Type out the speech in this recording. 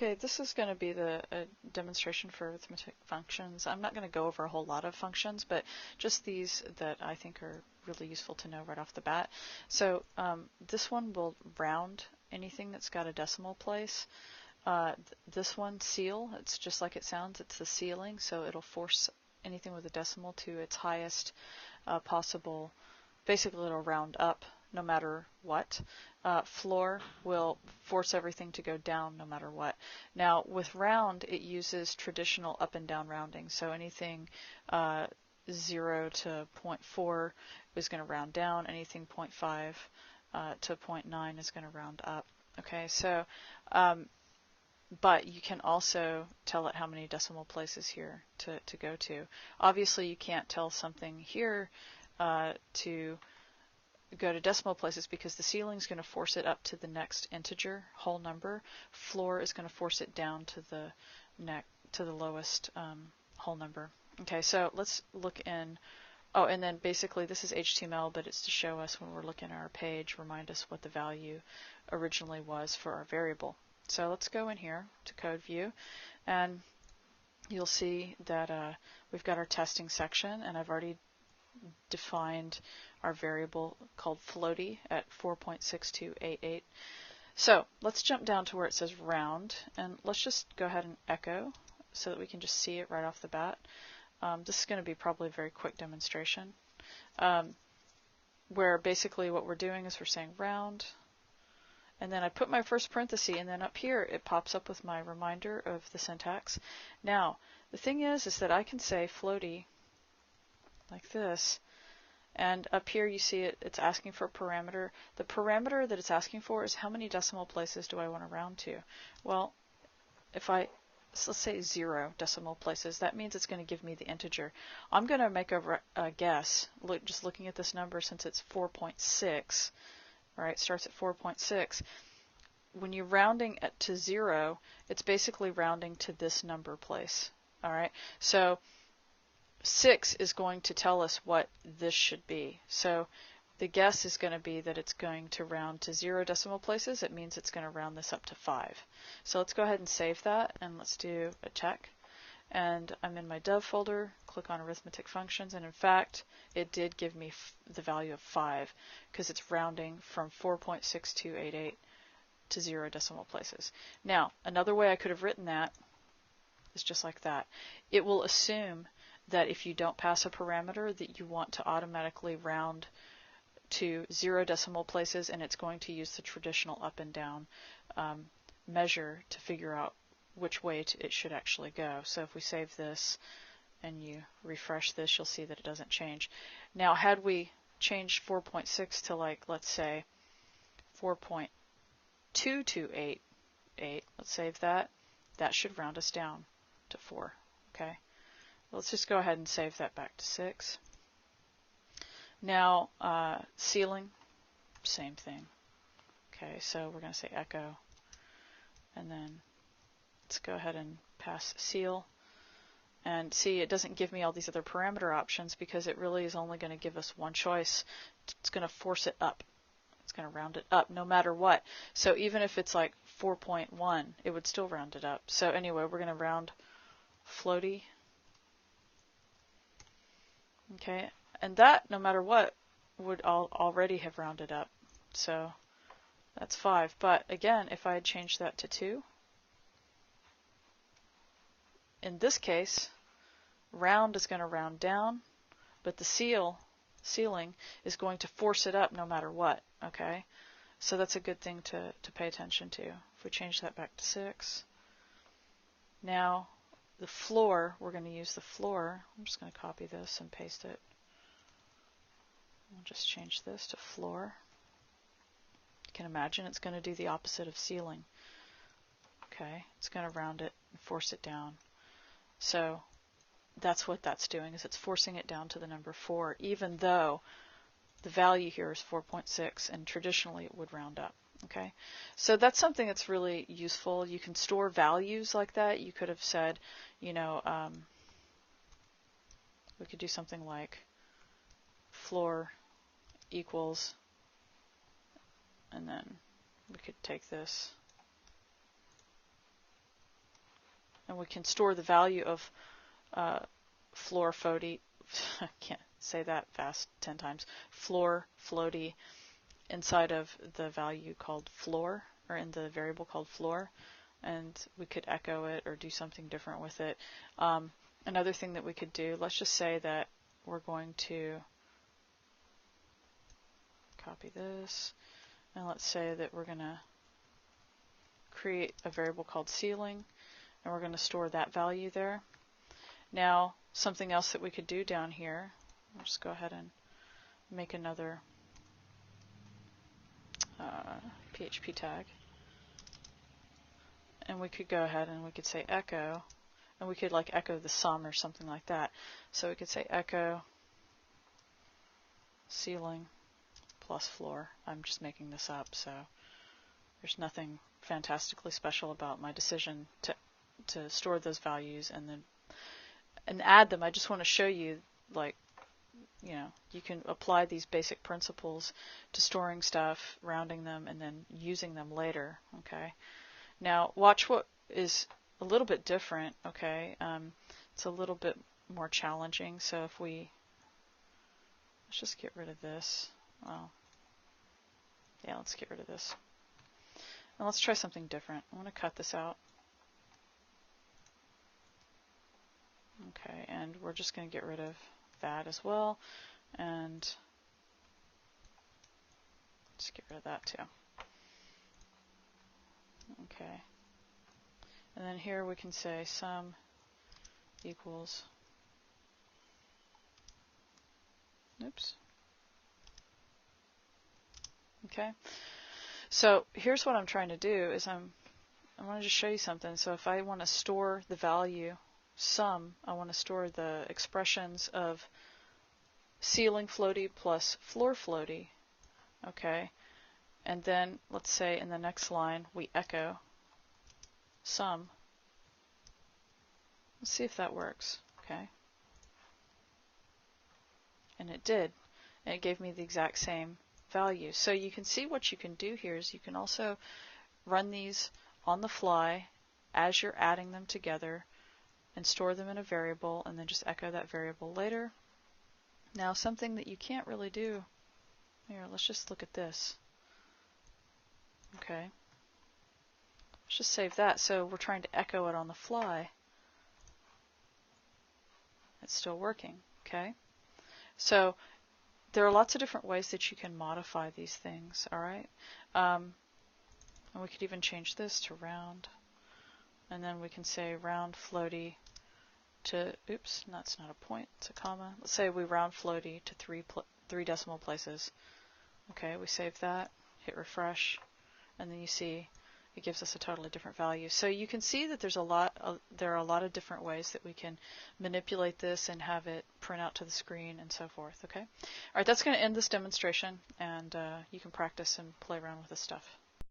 Okay, this is going to be a demonstration for arithmetic functions. I'm not going to go over a whole lot of functions, but just these that I think are really useful to know right off the bat. So this one will round anything that's got a decimal place. This one, ceil, it's just like it sounds, it's the ceiling, so it'll force anything with a decimal to its highest possible. Basically, it'll round up no matter what. Floor will force everything to go down no matter what. Now, with round, it uses traditional up and down rounding. So anything 0 to 0.4 is going to round down. Anything 0.5 to 0.9 is going to round up. Okay, so but you can also tell it how many decimal places here to go to. Obviously, you can't tell something here to go to decimal places because the ceiling is going to force it up to the next integer whole number. Floor is going to force it down to the lowest whole number. Okay, so let's look in. Oh, and then basically this is HTML, but it's to show us when we're looking at our page, remind us what the value originally was for our variable. So let's go in here to code view, and you'll see that we've got our testing section, and I've already defined our variable called floaty at 4.6288. So let's jump down to where it says round, and let's just go ahead and echo so that we can just see it right off the bat. This is going to be probably a very quick demonstration, where basically what we're doing is we're saying round, and then I put my first parenthesis, and then up here it pops up with my reminder of the syntax. Now, the thing is that I can say floaty like this, and up here you see it's asking for a parameter. The parameter that it's asking for is how many decimal places do I want to round to? Well, if let's say 0 decimal places, that means it's going to give me the integer. I'm going to make a guess, just looking at this number, since it's 4.6, right, starts at 4.6. When you're rounding to 0, it's basically rounding to this number place. All right, so 6 is going to tell us what this should be. So the guess is going to be that it's going to round to 0 decimal places. It means it's going to round this up to 5. So let's go ahead and save that, and let's do a check. And I'm in my dev folder, click on arithmetic functions, and in fact it did give me the value of 5 because it's rounding from 4.6288 to 0 decimal places. Now, another way I could have written that is just like that. It will assume that if you don't pass a parameter that you want to automatically round to 0 decimal places, and it's going to use the traditional up and down measure to figure out which way it should actually go. So if we save this and you refresh this, you'll see that it doesn't change. Now, had we changed 4.6 to, like, let's say 4.2288, let's save that, that should round us down to 4. Okay, let's just go ahead and save that back to 6. Now, ceiling, same thing. Okay, so we're going to say echo, and then let's go ahead and pass ceil. And see, it doesn't give me all these other parameter options because it really is only going to give us one choice. It's going to force it up. It's going to round it up no matter what. So even if it's like 4.1, it would still round it up. So anyway, we're going to round floaty. Okay, and that, no matter what, would already have rounded up. So that's 5. But again, if I had changed that to 2, in this case, round is going to round down, but the ceiling is going to force it up no matter what. Okay, so that's a good thing to pay attention to. If we change that back to 6, now the floor, we're going to use the floor. I'm just going to copy this and paste it. We'll just change this to floor. You can imagine it's going to do the opposite of ceiling. Okay, it's going to round it and force it down. So that's what that's doing, is it's forcing it down to the number 4, even though the value here is 4.6, and traditionally it would round up. Okay, so that's something that's really useful. You can store values like that. You could have said, you know, we could do something like floor equals, and then we could take this and we can store the value of floor floaty, I can't say that fast 10 times, floor floaty inside of the value called floor, or in the variable called floor, and we could echo it or do something different with it. Another thing that we could do, let's just say that we're going to copy this, and let's say that we're going to create a variable called ceiling, and we're going to store that value there. Now, something else that we could do down here, I'll just go ahead and make another PHP tag, and we could go ahead and we could say echo, and we could like echo the sum or something like that. So we could say echo ceiling plus floor. I'm just making this up, so there's nothing fantastically special about my decision to store those values and then add them. I just want to show you, like, you know, you can apply these basic principles to storing stuff, rounding them, and then using them later. Okay. Now watch what is a little bit different. Okay. It's a little bit more challenging. So if let's just get rid of this. Well, yeah, let's get rid of this. And let's try something different. I want to cut this out. Okay, and we're just going to get rid of that as well, and let's get rid of that too. Okay, and then here we can say sum equals, oops. Okay, so here's what I'm trying to do is I want to just show you something. So if I want to store the value sum, I want to store the expressions of ceiling floaty plus floor floaty. Okay, and then let's say in the next line we echo sum. Let's see if that works. Okay, and it did, and it gave me the exact same value. So you can see what you can do here is you can also run these on the fly as you're adding them together and store them in a variable and then just echo that variable later. Now something that you can't really do here, let's just look at this. Okay, let's just save that. So we're trying to echo it on the fly. It's still working. Okay, so there are lots of different ways that you can modify these things. All right, and we could even change this to round, and then we can say round floaty to, oops, that's not a point, it's a comma. Let's say we round floaty to three decimal places. Okay, we save that, hit refresh, and then you see it gives us a totally different value. So you can see that there are a lot of different ways that we can manipulate this and have it print out to the screen and so forth. Okay, all right, that's going to end this demonstration, and you can practice and play around with this stuff.